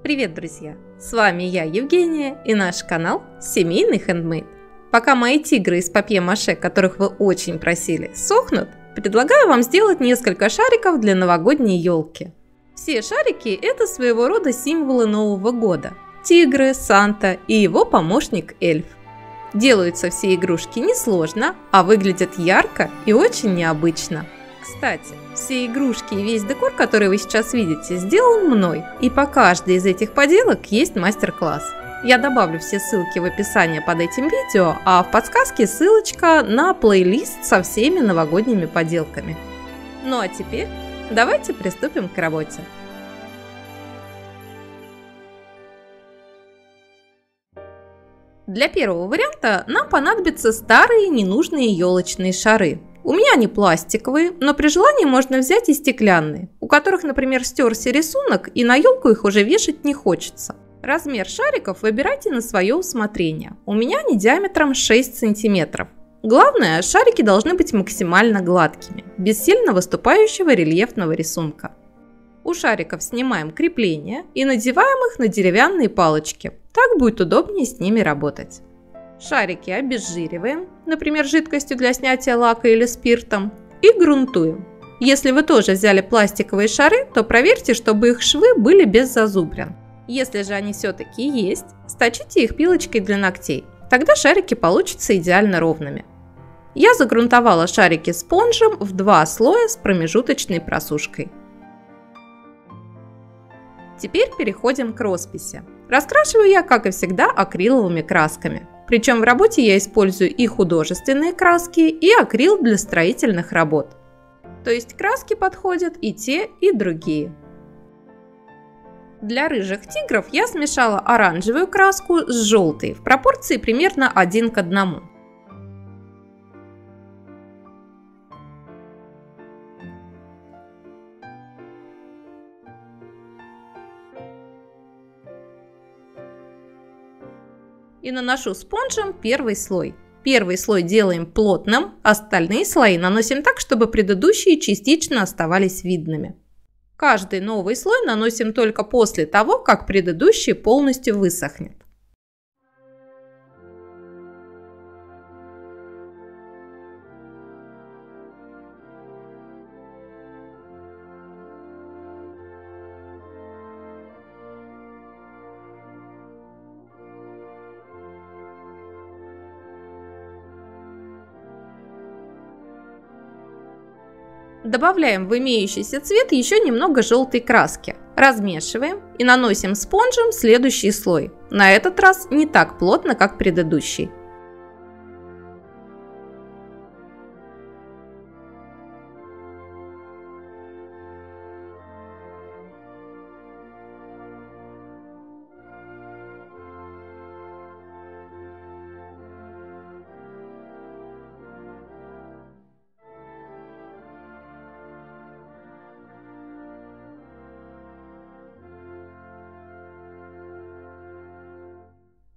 Привет, друзья! С вами я, Евгения, и наш канал Семейный Handmade. Пока мои тигры из папье-маше, которых вы очень просили, сохнут, предлагаю вам сделать несколько шариков для новогодней елки. Все шарики – это своего рода символы Нового года. Тигры, Санта и его помощник Эльф. Делаются все игрушки несложно, а выглядят ярко и очень необычно. Кстати, все игрушки и весь декор, который вы сейчас видите, сделан мной, и по каждой из этих поделок есть мастер-класс. Я добавлю все ссылки в описании под этим видео, а в подсказке ссылочка на плейлист со всеми новогодними поделками. Ну а теперь давайте приступим к работе. Для первого варианта нам понадобятся старые ненужные елочные шары. У меня они пластиковые, но при желании можно взять и стеклянные, у которых, например, стерся рисунок, и на елку их уже вешать не хочется. Размер шариков выбирайте на свое усмотрение. У меня они диаметром 6 см. Главное, шарики должны быть максимально гладкими, без сильно выступающего рельефного рисунка. У шариков снимаем крепления и надеваем их на деревянные палочки. Так будет удобнее с ними работать. Шарики обезжириваем, например, жидкостью для снятия лака или спиртом, и грунтуем. Если вы тоже взяли пластиковые шары, то проверьте, чтобы их швы были без зазубрин. Если же они все-таки есть, сточите их пилочкой для ногтей. Тогда шарики получатся идеально ровными. Я загрунтовала шарики спонжем в 2 слоя с промежуточной просушкой. Теперь переходим к росписи. Раскрашиваю я, как и всегда, акриловыми красками. Причем в работе я использую и художественные краски, и акрил для строительных работ. То есть краски подходят и те, и другие. Для рыжих тигров я смешала оранжевую краску с желтой в пропорции примерно 1 к 1. И наношу спонжем первый слой. Первый слой делаем плотным, остальные слои наносим так, чтобы предыдущие частично оставались видными. Каждый новый слой наносим только после того, как предыдущий полностью высохнет. Добавляем в имеющийся цвет еще немного желтой краски. Размешиваем и наносим спонжем следующий слой. На этот раз не так плотно, как предыдущий.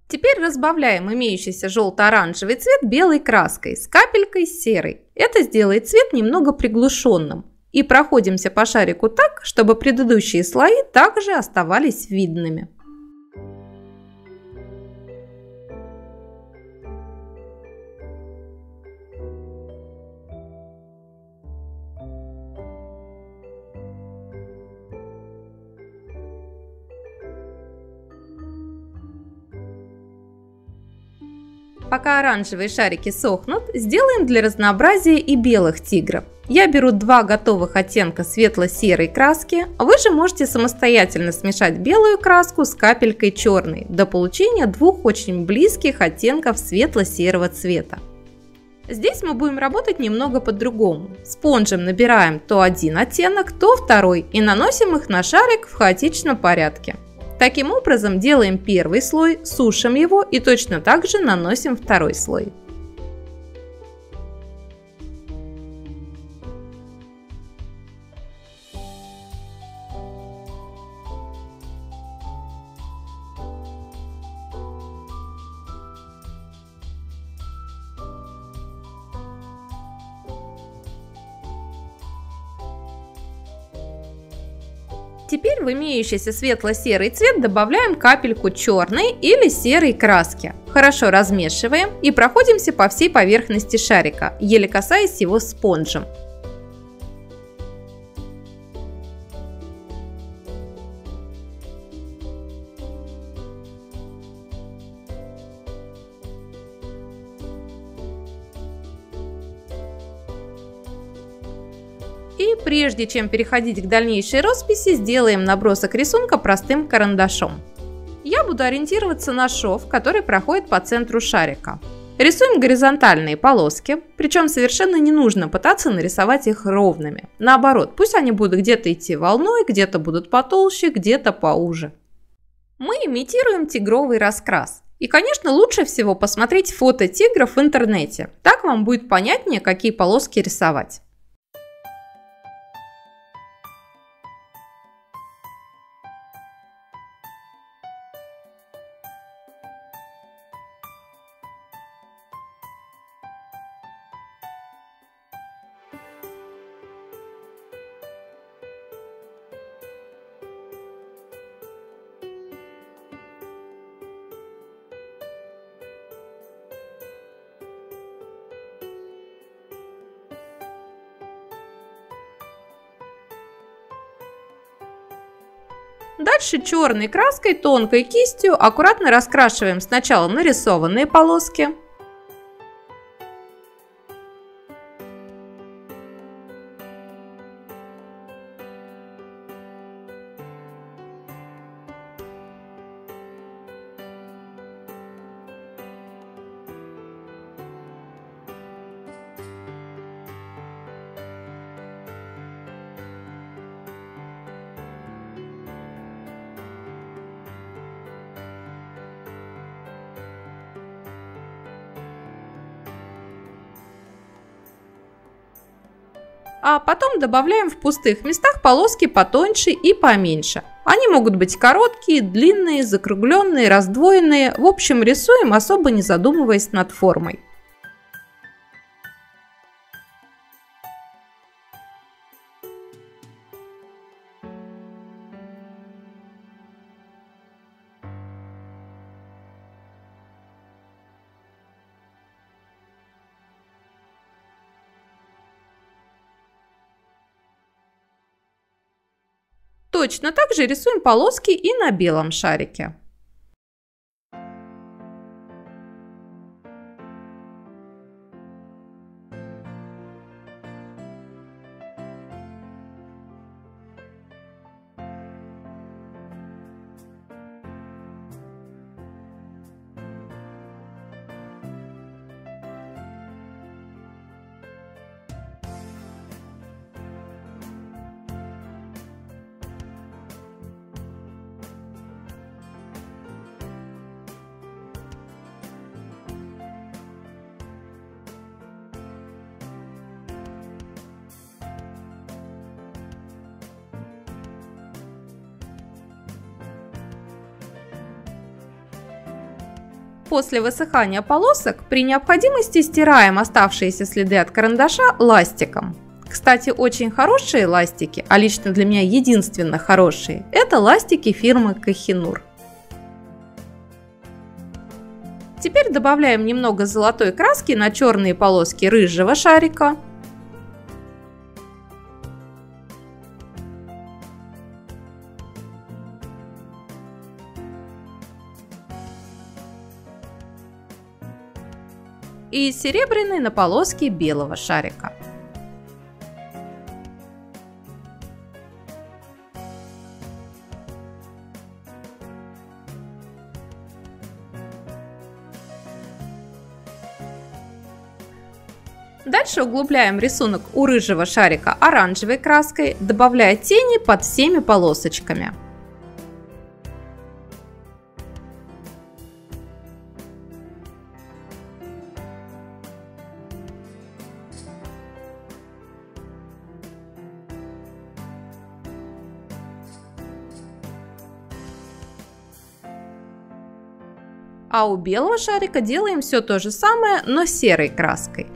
Теперь разбавляем имеющийся желто-оранжевый цвет белой краской с капелькой серой. Это сделает цвет немного приглушенным. И проходимся по шарику так, чтобы предыдущие слои также оставались видными. Пока оранжевые шарики сохнут, сделаем для разнообразия и белых тигров. Я беру 2 готовых оттенка светло-серой краски, а вы же можете самостоятельно смешать белую краску с капелькой черной до получения 2 очень близких оттенков светло-серого цвета. Здесь мы будем работать немного по-другому. Спонжем набираем то один оттенок, то второй и наносим их на шарик в хаотичном порядке. Таким образом делаем первый слой, сушим его и точно так же наносим второй слой. Теперь в имеющийся светло-серый цвет добавляем капельку черной или серой краски. Хорошо размешиваем и проходимся по всей поверхности шарика, еле касаясь его спонжем. И прежде чем переходить к дальнейшей росписи, сделаем набросок рисунка простым карандашом. Я буду ориентироваться на шов, который проходит по центру шарика. Рисуем горизонтальные полоски, причем совершенно не нужно пытаться нарисовать их ровными. Наоборот, пусть они будут где-то идти волной, где-то будут потолще, где-то поуже. Мы имитируем тигровый раскрас. И, конечно, лучше всего посмотреть фото тигров в интернете. Так вам будет понятнее, какие полоски рисовать. Дальше черной краской, тонкой кистью аккуратно раскрашиваем сначала нарисованные полоски. А потом добавляем в пустых местах полоски потоньше и поменьше. Они могут быть короткие, длинные, закругленные, раздвоенные. В общем, рисуем, особо не задумываясь над формой. Точно так же рисуем полоски и на белом шарике. После высыхания полосок при необходимости стираем оставшиеся следы от карандаша ластиком. Кстати, очень хорошие ластики, а лично для меня единственно хорошие, это ластики фирмы Kohinoor. Теперь добавляем немного золотой краски на черные полоски рыжего шарика. И серебряный на полоски белого шарика. Дальше углубляем рисунок у рыжего шарика оранжевой краской, добавляя тени под всеми полосочками. А у белого шарика делаем все то же самое, но серой краской.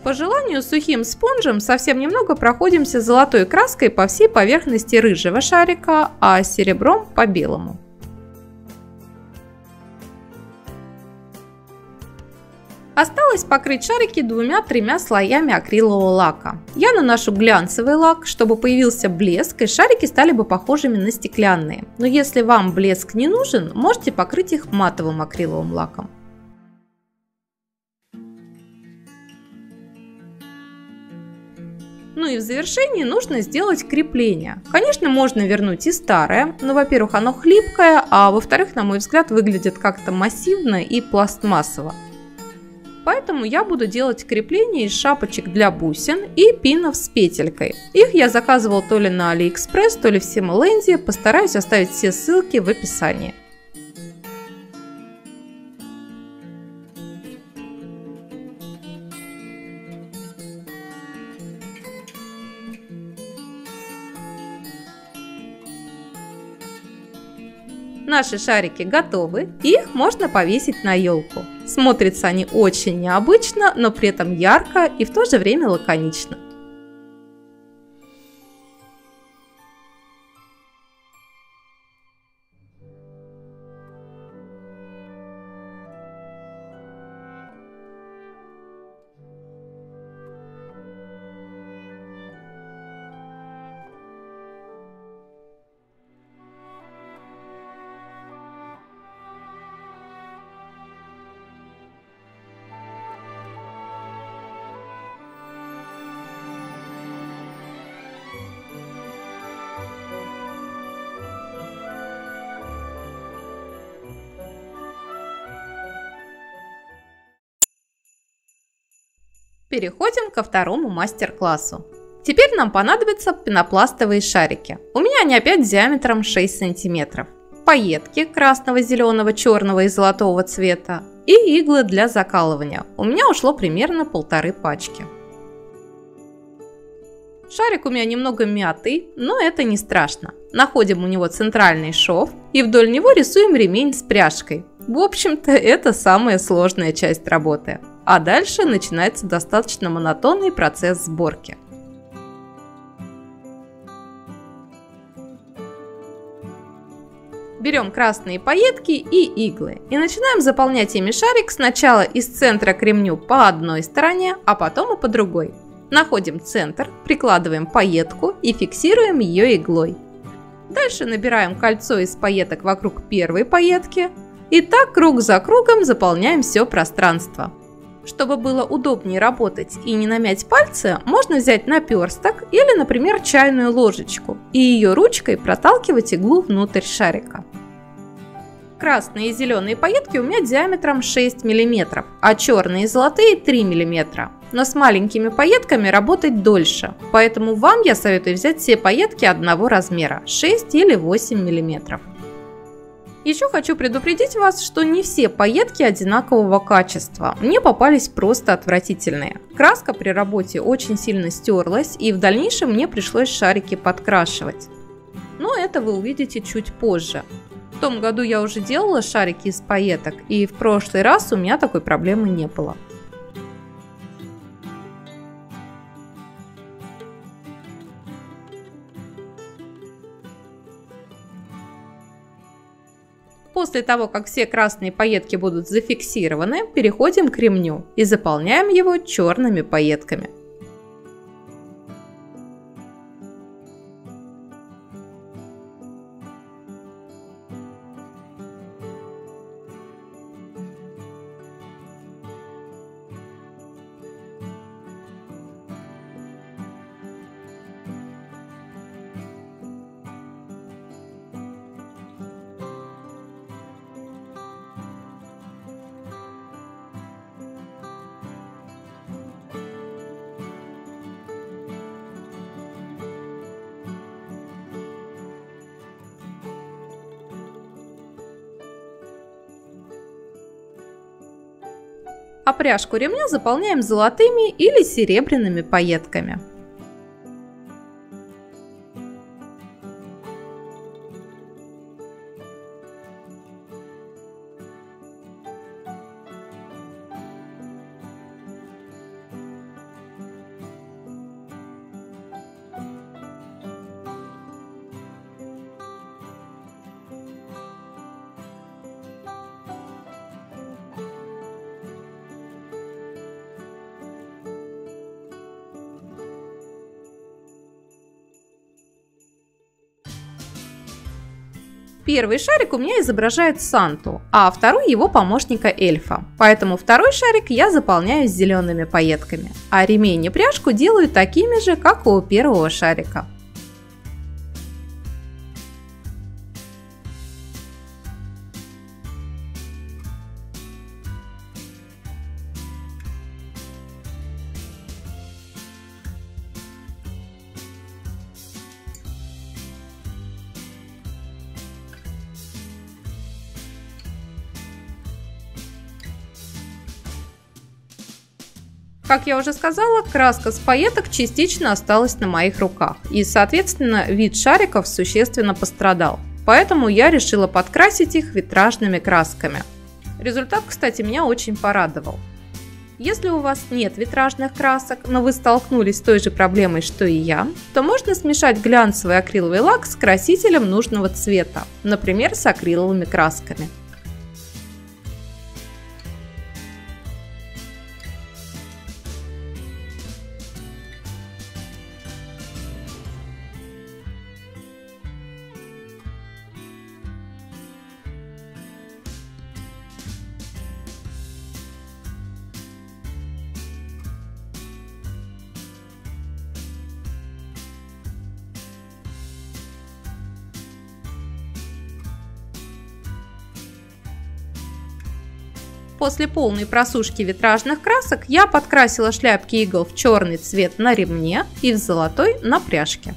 По желанию сухим спонжем совсем немного проходимся золотой краской по всей поверхности рыжего шарика, а серебром по белому. Осталось покрыть шарики 2-3 слоями акрилового лака. Я наношу глянцевый лак, чтобы появился блеск и шарики стали бы похожими на стеклянные. Но если вам блеск не нужен, можете покрыть их матовым акриловым лаком. Ну и в завершении нужно сделать крепление. Конечно, можно вернуть и старое, но, во-первых, оно хлипкое, а во-вторых, на мой взгляд, выглядит как-то массивно и пластмассово. Поэтому я буду делать крепление из шапочек для бусин и пинов с петелькой. Их я заказывал то ли на AliExpress, то ли в Симоленде. Постараюсь оставить все ссылки в описании. Наши шарики готовы, и их можно повесить на елку. Смотрятся они очень необычно, но при этом ярко и в то же время лаконично. Переходим ко второму мастер-классу. Теперь нам понадобятся пенопластовые шарики. У меня они опять диаметром 6 см. Пайетки красного, зеленого, черного и золотого цвета. И иглы для закалывания. У меня ушло примерно 1,5 пачки. Шарик у меня немного мятый, но это не страшно. Находим у него центральный шов и вдоль него рисуем ремень с пряжкой. В общем-то, это самая сложная часть работы. А дальше начинается достаточно монотонный процесс сборки. Берем красные пайетки и иглы и начинаем заполнять ими шарик сначала из центра к ремню по одной стороне, а потом и по другой. Находим центр, прикладываем пайетку и фиксируем ее иглой. Дальше набираем кольцо из пайеток вокруг первой пайетки и так круг за кругом заполняем все пространство. Чтобы было удобнее работать и не намять пальцы, можно взять наперсток или, например, чайную ложечку и ее ручкой проталкивать иглу внутрь шарика. Красные и зеленые пайетки у меня диаметром 6 мм, а черные и золотые 3 мм. Но с маленькими пайетками работать дольше, поэтому вам я советую взять все пайетки одного размера – 6 или 8 мм. Еще хочу предупредить вас, что не все пайетки одинакового качества. Мне попались просто отвратительные. Краска при работе очень сильно стерлась, и в дальнейшем мне пришлось шарики подкрашивать. Но это вы увидите чуть позже. В том году я уже делала шарики из пайеток, и в прошлый раз у меня такой проблемы не было. После того, как все красные пайетки будут зафиксированы, переходим к ремню и заполняем его черными пайетками. А пряжку ремня заполняем золотыми или серебряными пайетками. Первый шарик у меня изображает Санту, а второй его помощника эльфа. Поэтому второй шарик я заполняю зелеными пайетками, а ремень и пряжку делаю такими же, как у первого шарика. Как я уже сказала, краска с пайеток частично осталась на моих руках, и, соответственно, вид шариков существенно пострадал. Поэтому я решила подкрасить их витражными красками. Результат, кстати, меня очень порадовал. Если у вас нет витражных красок, но вы столкнулись с той же проблемой, что и я, то можно смешать глянцевый акриловый лак с красителем нужного цвета, например, с акриловыми красками. После полной просушки витражных красок я подкрасила шляпки игл в черный цвет на ремне и в золотой на пряжке.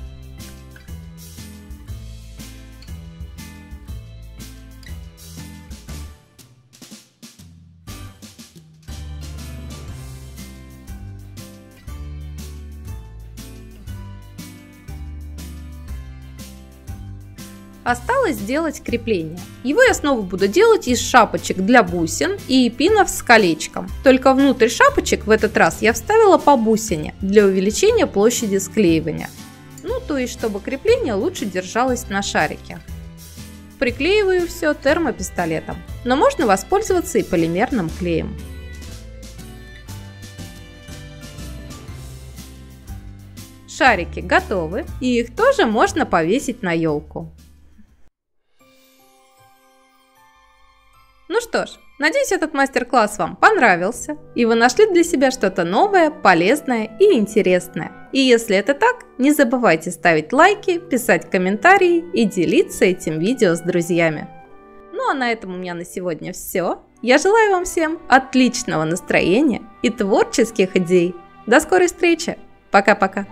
Осталось сделать крепление. Его я снова буду делать из шапочек для бусин и пинов с колечком. Только внутрь шапочек в этот раз я вставила по бусине для увеличения площади склеивания. Ну, то есть, чтобы крепление лучше держалось на шарике. Приклеиваю все термопистолетом, но можно воспользоваться и полимерным клеем. Шарики готовы, и их тоже можно повесить на елку. Ну что ж, надеюсь, этот мастер-класс вам понравился, и вы нашли для себя что-то новое, полезное и интересное. И если это так, не забывайте ставить лайки, писать комментарии и делиться этим видео с друзьями. Ну а на этом у меня на сегодня все. Я желаю вам всем отличного настроения и творческих идей. До скорой встречи. Пока-пока.